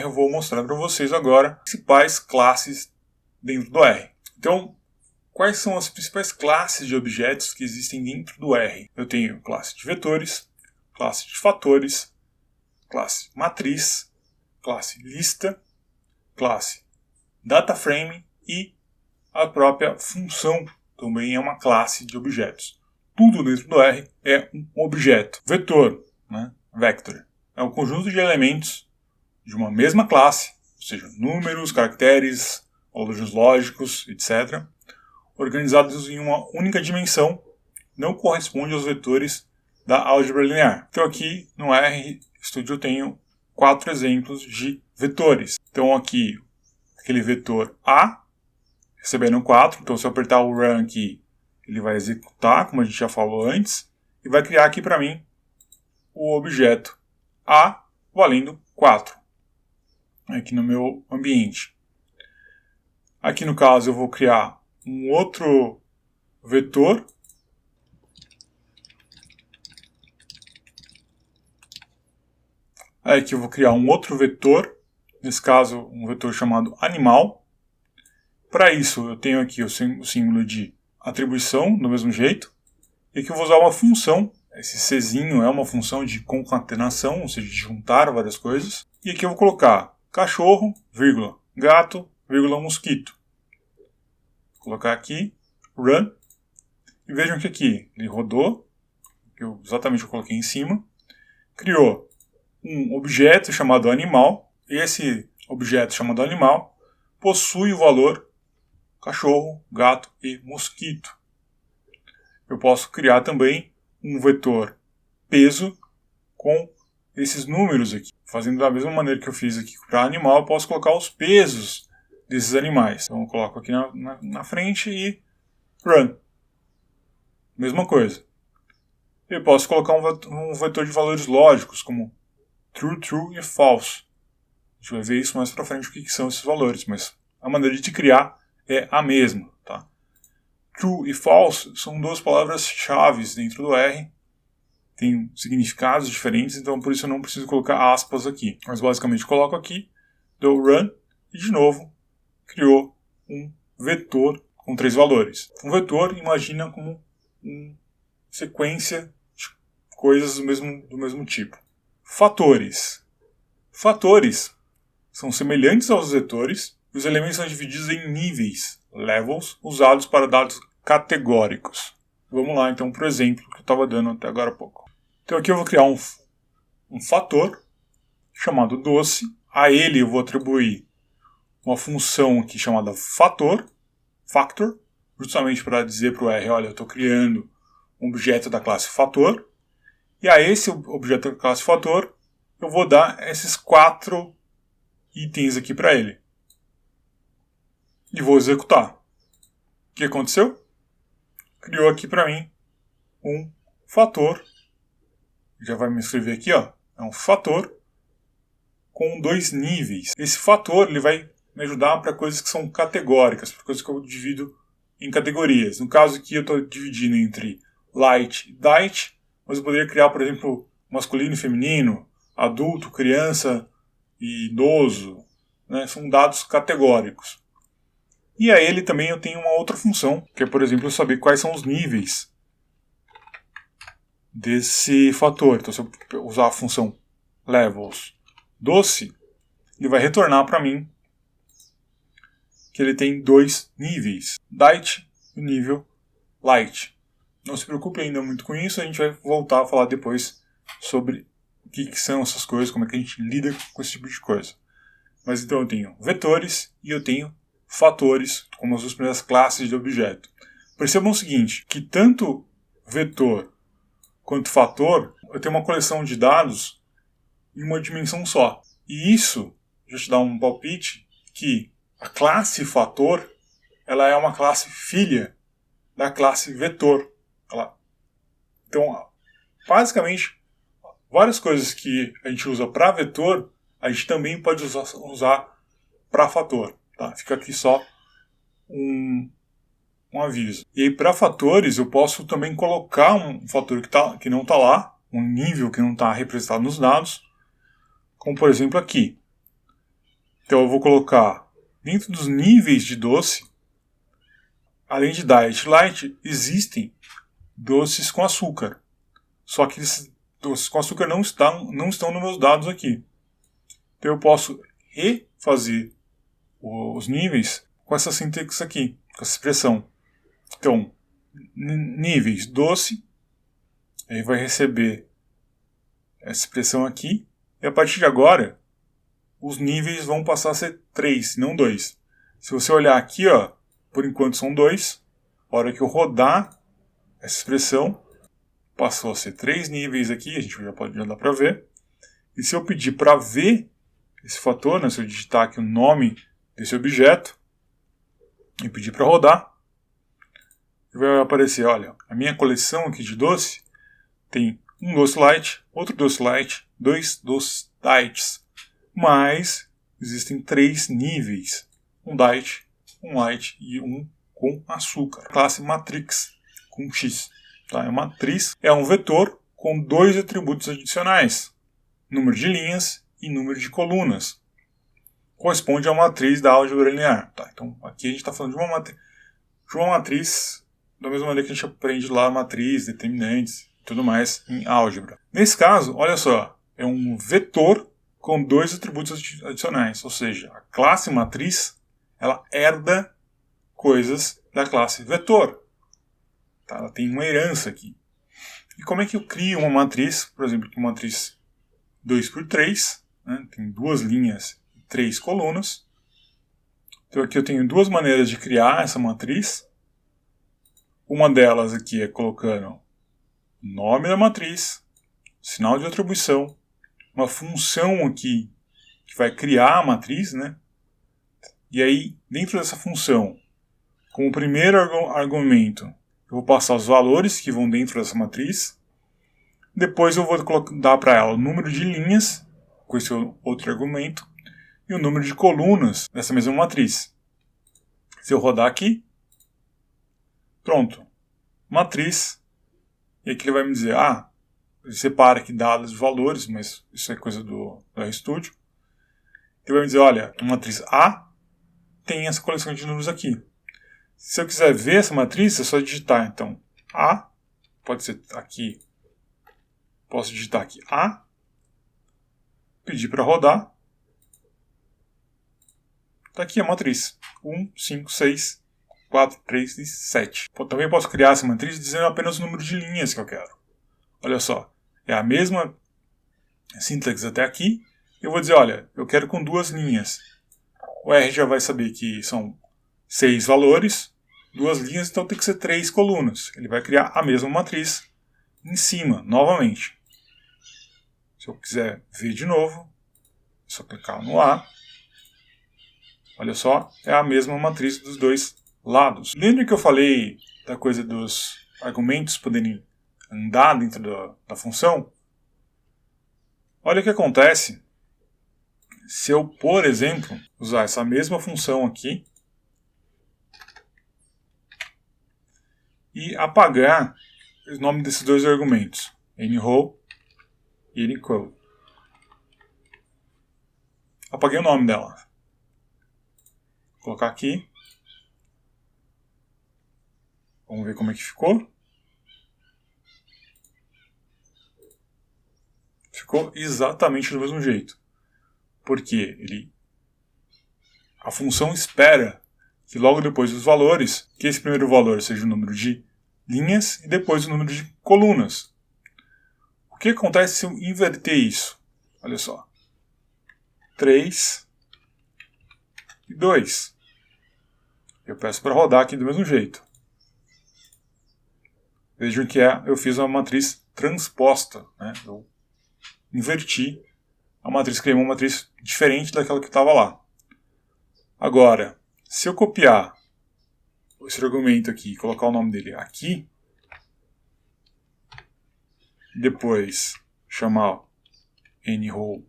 Eu vou mostrar para vocês agora as principais classes dentro do R. Então, quais são as principais classes de objetos que existem dentro do R? Eu tenho classe de vetores, classe de fatores, classe matriz, classe lista, classe dataframe e a própria função também é uma classe de objetos. Tudo dentro do R é um objeto. Vetor, vector, é um conjunto de elementos de uma mesma classe, ou seja, números, caracteres, valores lógicos, etc., organizados em uma única dimensão, não corresponde aos vetores da álgebra linear. Então aqui no RStudio eu tenho 4 exemplos de vetores. Então aqui, aquele vetor A, recebendo 4, então se eu apertar o run aqui, ele vai executar, como a gente já falou antes, e vai criar aqui para mim o objeto A valendo 4. Aqui no meu ambiente. Aqui no caso eu vou criar um outro vetor. Aqui eu vou criar um outro vetor, nesse caso um vetor chamado animal. Para isso eu tenho aqui o símbolo de atribuição, do mesmo jeito. E aqui eu vou usar uma função, esse Czinho é uma função de concatenação, ou seja, de juntar várias coisas. E aqui eu vou colocar cachorro, vírgula, gato, vírgula, mosquito. Vou colocar aqui, run, e vejam que aqui ele rodou, que exatamente eu coloquei em cima, criou um objeto chamado animal, e esse objeto chamado animal possui o valor cachorro, gato e mosquito. Eu posso criar também um vetor peso com esses números aqui. Fazendo da mesma maneira que eu fiz aqui para animal, eu posso colocar os pesos desses animais. Então eu coloco aqui na frente e run. Mesma coisa. Eu posso colocar um vetor de valores lógicos, como true, true e false. A gente vai ver isso mais para frente, o que são esses valores, mas a maneira de criar é a mesma. Tá? True e false são duas palavras-chave dentro do R. Tem significados diferentes, então por isso eu não preciso colocar aspas aqui. Mas basicamente coloco aqui, dou run e de novo criou um vetor com 3 valores. Um vetor imagina como uma sequência de coisas do mesmo tipo. Fatores. Fatores são semelhantes aos vetores e os elementos são divididos em níveis, levels, usados para dados categóricos. Vamos lá então para o exemplo que eu estava dando até agora há pouco. Então aqui eu vou criar um fator chamado doce. A ele eu vou atribuir uma função aqui chamada factor, justamente para dizer para o R, olha, eu estou criando um objeto da classe fator. E a esse objeto da classe fator eu vou dar esses 4 itens aqui para ele. E vou executar. O que aconteceu? Criou aqui para mim um fator. Já vai me escrever aqui, ó. É um fator com 2 níveis. Esse fator ele vai me ajudar para coisas que são categóricas, para coisas que eu divido em categorias. No caso aqui eu estou dividindo entre light e diet, mas eu poderia criar, por exemplo, masculino e feminino, adulto, criança e idoso. Né? São dados categóricos. E a ele também eu tenho uma outra função, que é, por exemplo, eu saber quais são os níveis desse fator. Então, se eu usar a função levels doce, ele vai retornar para mim que ele tem 2 níveis, diet e nível light. Não se preocupe ainda muito com isso, a gente vai voltar a falar depois sobre o que são essas coisas, como é que a gente lida com esse tipo de coisa. Mas então eu tenho vetores e eu tenho fatores, como as duas primeiras classes de objeto. Percebam o seguinte, que tanto vetor quanto fator, eu tenho uma coleção de dados em uma dimensão só. E isso já te dá um palpite que a classe fator ela é uma classe filha da classe vetor. Então, basicamente, várias coisas que a gente usa para vetor, a gente também pode usar para fator. Tá? Fica aqui só um aviso. E aí, para fatores, eu posso também colocar um fator que não está lá, um nível que não está representado nos dados, como por exemplo aqui. Então eu vou colocar dentro dos níveis de doce, além de diet light, existem doces com açúcar. Só que esses doces com açúcar não estão nos meus dados aqui. Então eu posso refazer os níveis com essa sintaxe aqui, com essa expressão. Então, níveis doce, aí vai receber essa expressão aqui, e a partir de agora, os níveis vão passar a ser 3, não 2. Se você olhar aqui, ó, por enquanto são 2, a hora que eu rodar essa expressão, passou a ser 3 níveis aqui, a gente já dá para ver. E se eu pedir para ver esse fator, né, se eu digitar aqui o nome desse objeto, e pedir para rodar, vai aparecer, olha, a minha coleção aqui de doce tem um doce light, outro doce light, 2 doces diets, mas existem 3 níveis, um diet, um light e um com açúcar. Classe matrix com X. Tá? A matriz é um vetor com 2 atributos adicionais, número de linhas e número de colunas. Corresponde à matriz da álgebra linear. Tá? Então aqui a gente está falando de uma matriz da mesma maneira que a gente aprende lá matriz, determinantes e tudo mais em álgebra. Nesse caso, olha só, é um vetor com 2 atributos adicionais, ou seja, a classe matriz ela herda coisas da classe vetor. Tá? Ela tem uma herança aqui. E como é que eu crio uma matriz, por exemplo, uma matriz 2 por 3, né? Tem 2 linhas e 3 colunas. Então aqui eu tenho 2 maneiras de criar essa matriz. Uma delas aqui é colocando o nome da matriz, sinal de atribuição, uma função aqui que vai criar a matriz, né? E aí, dentro dessa função, como primeiro argumento, eu vou passar os valores que vão dentro dessa matriz. Depois eu vou dar para ela o número de linhas, com esse outro argumento, e o número de colunas dessa mesma matriz. Se eu rodar aqui, pronto, matriz, e aqui ele vai me dizer, ele separa aqui dados de valores, mas isso é coisa do RStudio. Ele vai me dizer, olha, a matriz A tem essa coleção de números aqui. Se eu quiser ver essa matriz, é só digitar, então, A, pode ser aqui, posso digitar aqui A, pedir para rodar, está aqui a matriz, 1, 5, 6, 4, 3 e 7. Também posso criar essa matriz dizendo apenas o número de linhas que eu quero. Olha só, é a mesma sintaxe até aqui. Eu vou dizer, olha, eu quero com 2 linhas. O R já vai saber que são 6 valores, 2 linhas, então tem que ser 3 colunas. Ele vai criar a mesma matriz em cima, novamente. Se eu quiser ver de novo, é só clicar no A. Olha só, é a mesma matriz dos dois lados. Lembra que eu falei da coisa dos argumentos poderem andar dentro da função? Olha o que acontece se eu, por exemplo, usar essa mesma função aqui e apagar o nome desses dois argumentos, anyRow e anyCode. Apaguei o nome dela. Vou colocar aqui. Vamos ver como é que ficou. Ficou exatamente do mesmo jeito. Porque a função espera que logo depois dos valores, que esse primeiro valor seja o número de linhas e depois o número de colunas. O que acontece se eu inverter isso? Olha só. 3 e 2. Eu peço para rodar aqui do mesmo jeito. Vejam que eu fiz uma matriz transposta. Né? Eu inverti a matriz, criei uma matriz diferente daquela que estava lá. Agora, se eu copiar esse argumento aqui e colocar o nome dele aqui, depois chamar anyRow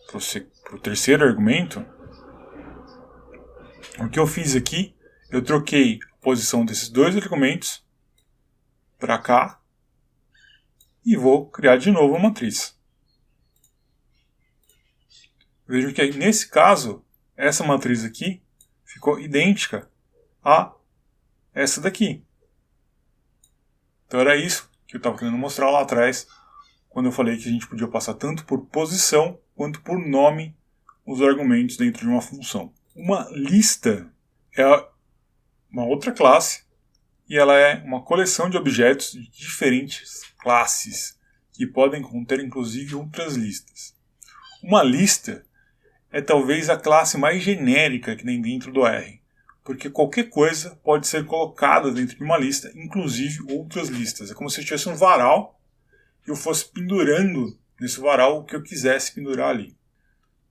para o terceiro argumento, o que eu fiz aqui, eu troquei a posição desses dois argumentos para cá e vou criar de novo a matriz. Vejam que nesse caso, essa matriz aqui ficou idêntica a essa daqui. Então era isso que eu estava querendo mostrar lá atrás, quando eu falei que a gente podia passar tanto por posição quanto por nome os argumentos dentro de uma função. Uma lista é uma outra classe e ela é uma coleção de objetos de diferentes classes que podem conter inclusive outras listas. Uma lista é talvez a classe mais genérica que tem dentro do R, porque qualquer coisa pode ser colocada dentro de uma lista, inclusive outras listas. É como se eu tivesse um varal e eu fosse pendurando nesse varal o que eu quisesse pendurar ali.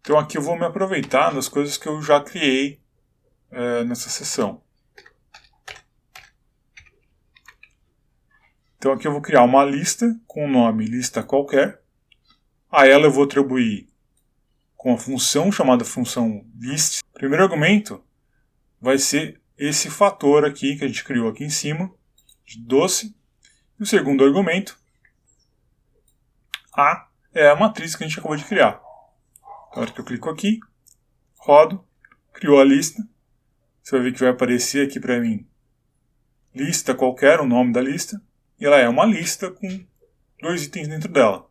Então aqui eu vou me aproveitar das coisas que eu já criei nessa sessão. Então aqui eu vou criar uma lista com o nome lista qualquer. A ela eu vou atribuir com a função chamada função list. O primeiro argumento vai ser esse fator aqui que a gente criou aqui em cima, de doce. E o segundo argumento, A, é a matriz que a gente acabou de criar. Então, na hora que eu clico aqui, rodo, criou a lista. Você vai ver que vai aparecer aqui para mim lista qualquer, o nome da lista. E ela é uma lista com 2 itens dentro dela.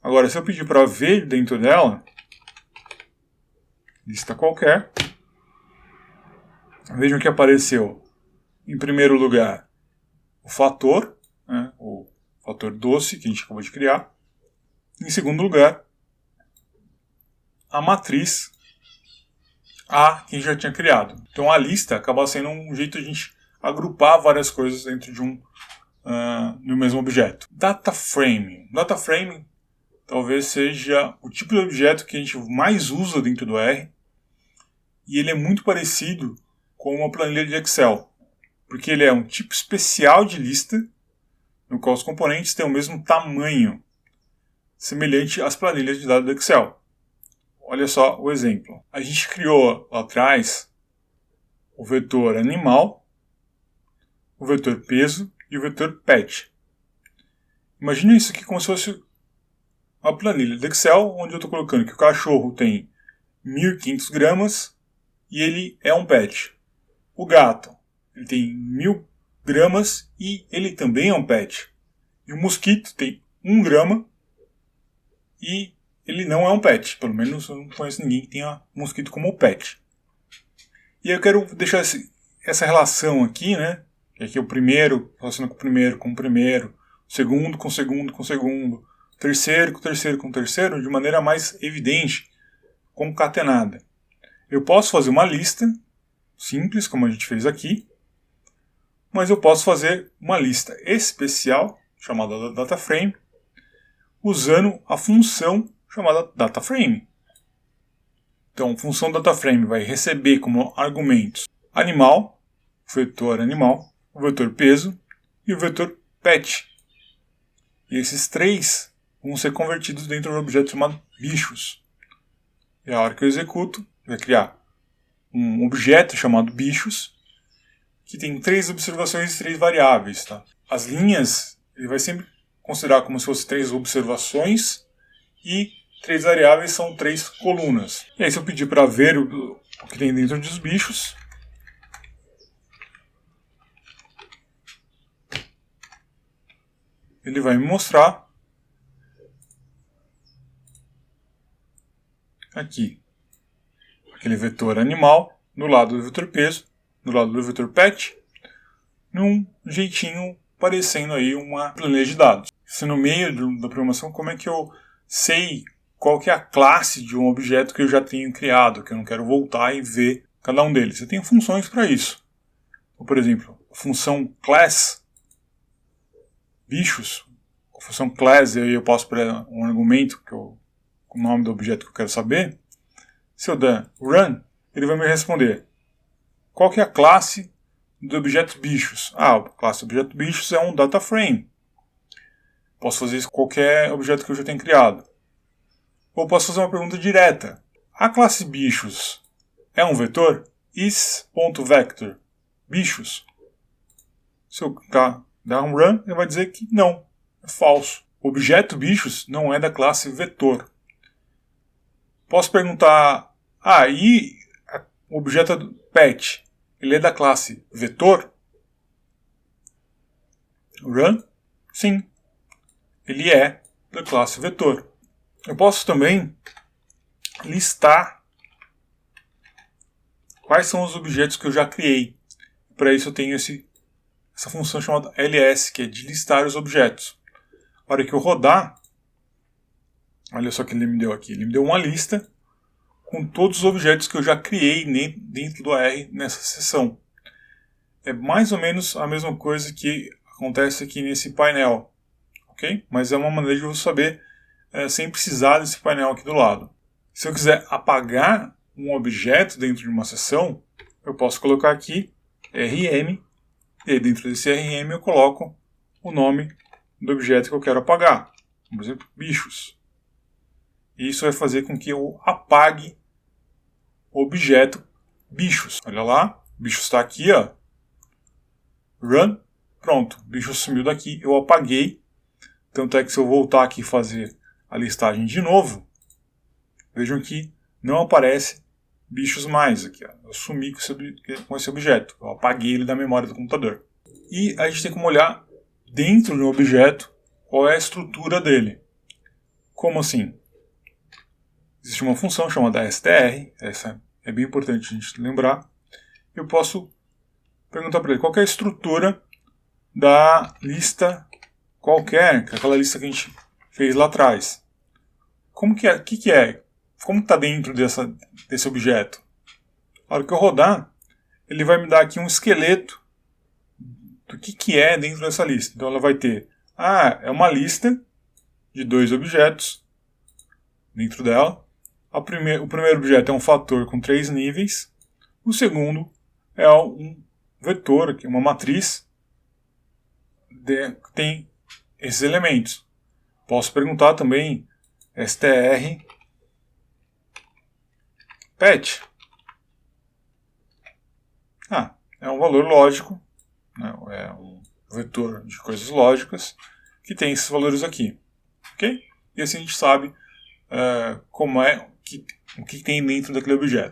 Agora, se eu pedir para ver dentro dela, lista qualquer, vejam que apareceu, em primeiro lugar, o fator, né, o fator doce, que a gente acabou de criar. Em segundo lugar, a matriz A, que a gente já tinha criado. Então, a lista acaba sendo um jeito de a gente agrupar várias coisas dentro de no mesmo objeto. Data frame. Data frame talvez seja o tipo de objeto que a gente mais usa dentro do R, e ele é muito parecido com uma planilha de Excel, porque ele é um tipo especial de lista, no qual os componentes têm o mesmo tamanho, semelhante às planilhas de dados do Excel. Olha só o exemplo. A gente criou lá atrás o vetor animal, o vetor peso e o vetor pet. Imagina isso aqui como se fosse uma planilha do Excel, onde eu estou colocando que o cachorro tem 1.500 gramas e ele é um pet. O gato, ele tem 1.000 gramas e ele também é um pet. E o mosquito tem 1 grama e ele não é um pet. Pelo menos eu não conheço ninguém que tenha mosquito como pet. E aí eu quero deixar essa relação aqui, né? Que aqui é o primeiro relaciona com o primeiro, o segundo com o segundo com o segundo, o terceiro com o terceiro com o terceiro, de maneira mais evidente, concatenada. Eu posso fazer uma lista simples, como a gente fez aqui, mas eu posso fazer uma lista especial, chamada DataFrame, usando a função chamada DataFrame. Então, a função DataFrame vai receber como argumentos animal, o vetor animal, o vetor peso e o vetor pet. E esses três vão ser convertidos dentro de um objeto chamado bichos. E a hora que eu executo, vai criar um objeto chamado bichos, que tem 3 observações e 3 variáveis. Tá? As linhas, ele vai sempre considerar como se fossem 3 observações e 3 variáveis são 3 colunas. E aí se eu pedir para ver o que tem dentro dos bichos, ele vai me mostrar aqui aquele vetor animal do lado do vetor peso, do lado do vetor pet, num jeitinho parecendo aí uma planilha de dados. Se no meio da programação, como é que eu sei qual que é a classe de um objeto que eu já tenho criado, que eu não quero voltar e ver cada um deles? Eu tenho funções para isso. Então, por exemplo, a função class, bichos, a função class, eu posso para um argumento, que o nome do objeto que eu quero saber. Se eu der run, ele vai me responder qual que é a classe do objeto bichos. A classe do objeto bichos é um data frame. Posso fazer isso com qualquer objeto que eu já tenha criado. Ou posso fazer uma pergunta direta. A classe bichos é um vetor? Is.vector bichos. Se eu dar um run, ele vai dizer que não, é falso. O objeto bichos não é da classe vetor. Posso perguntar, e o objeto pet, ele é da classe vetor? Run? Sim, ele é da classe vetor. Eu posso também listar quais são os objetos que eu já criei. Para isso eu tenho essa função chamada ls, que é de listar os objetos. A hora que eu rodar, olha só o que ele me deu aqui. Ele me deu uma lista com todos os objetos que eu já criei dentro do AR nessa seção. É mais ou menos a mesma coisa que acontece aqui nesse painel, ok? Mas é uma maneira de você saber sem precisar desse painel aqui do lado. Se eu quiser apagar um objeto dentro de uma seção, eu posso colocar aqui RM, e dentro desse RM eu coloco o nome do objeto que eu quero apagar, por exemplo, bichos. E isso vai fazer com que eu apague o objeto bichos. Olha lá, o bicho está aqui, ó. Run, pronto, o bicho sumiu daqui, eu apaguei. Tanto é que se eu voltar aqui e fazer a listagem de novo, vejam que não aparece bichos mais aqui. Ó. Eu sumi com esse objeto, eu apaguei ele da memória do computador. E a gente tem como olhar dentro do objeto qual é a estrutura dele. Como assim? Existe uma função chamada str, essa é bem importante a gente lembrar. Eu posso perguntar para ele qual é a estrutura da lista qualquer, aquela lista que a gente fez lá atrás. Como que é? O que é? Como está dentro desse objeto? Na hora que eu rodar, ele vai me dar aqui um esqueleto do que é dentro dessa lista. Então ela vai ter, é uma lista de 2 objetos dentro dela. O primeiro objeto é um fator com 3 níveis. O segundo é um vetor, uma matriz que tem esses elementos. Posso perguntar também str pet. É um valor lógico, né? É um vetor de coisas lógicas que tem esses valores aqui. Ok? E assim a gente sabe como o que tem dentro daquele objeto.